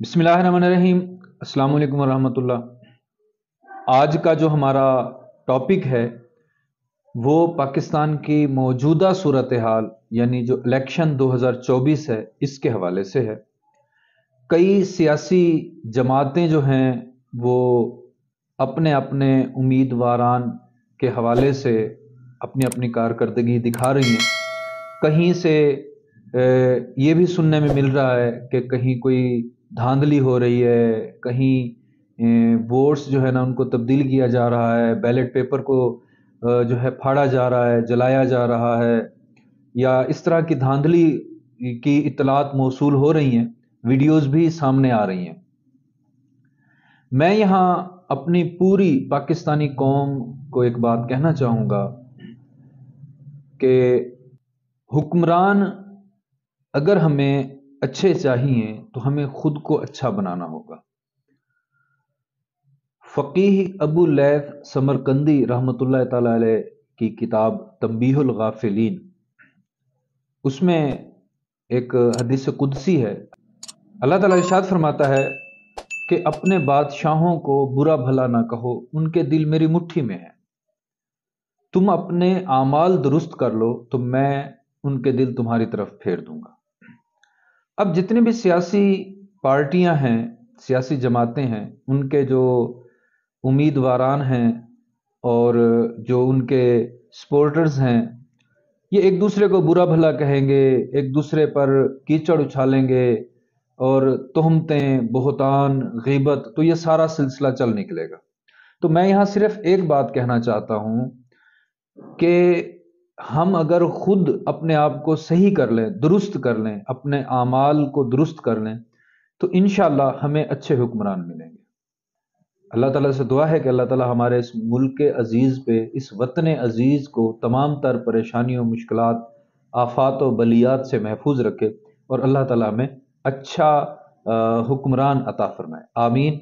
बिस्मिल्लाहिर्रहमानिर्रहीम। अस्सलाम वालेकुम वरहमतुल्लाह। आज का जो हमारा टॉपिक है वो पाकिस्तान की मौजूदा सूरत हाल यानी जो इलेक्शन 2024 है इसके हवाले से है। कई सियासी जमातें जो हैं वो अपने अपने उम्मीदवारान के हवाले से अपनी अपनी कारकर्दगी दिखा रही हैं। कहीं से ये भी सुनने में मिल रहा है कि कहीं कोई धांधली हो रही है, कहीं वोट्स जो है ना उनको तब्दील किया जा रहा है, बैलेट पेपर को जो है फाड़ा जा रहा है, जलाया जा रहा है, या इस तरह की धांधली की इत्तलात मौसूल हो रही हैं, वीडियोज़ भी सामने आ रही हैं। मैं यहाँ अपनी पूरी पाकिस्तानी कौम को एक बात कहना चाहूँगा कि हुक्मरान अगर हमें अच्छे चाहिए तो हमें खुद को अच्छा बनाना होगा। फ़कीह अबू लैथ समरकंदी रहमतुल्लाह ताला अलैह की किताब तंबीहुल गाफिलीन, उसमें एक हदीस कुदसी है। अल्लाह ताला इरशाद फरमाता है कि अपने बादशाहों को बुरा भला ना कहो, उनके दिल मेरी मुट्ठी में है। तुम अपने आमाल दुरुस्त कर लो तो मैं उनके दिल तुम्हारी तरफ फेर दूंगा। अब जितने भी सियासी पार्टियां हैं, सियासी जमातें हैं, उनके जो उम्मीदवारान हैं और जो उनके सपोर्टर्स हैं, ये एक दूसरे को बुरा भला कहेंगे, एक दूसरे पर कीचड़ उछालेंगे और तोहमतें, बोहतान, गीबत, तो ये सारा सिलसिला चल निकलेगा। तो मैं यहाँ सिर्फ एक बात कहना चाहता हूँ कि हम अगर खुद अपने आप को सही कर लें, दुरुस्त कर लें, अपने आमाल को दुरुस्त कर लें, तो इंशाअल्लाह हमें अच्छे हुक्मरान मिलेंगे। अल्लाह ताला से दुआ है कि अल्लाह ताला हमारे इस मुल्क अज़ीज़ पे, इस वतन अज़ीज़ को तमाम तर परेशानियों, मुश्किलात, आफात व बलियात से महफूज रखे और अल्लाह ताला हमें अच्छा हुक्मरान अता फरमाए। आमीन।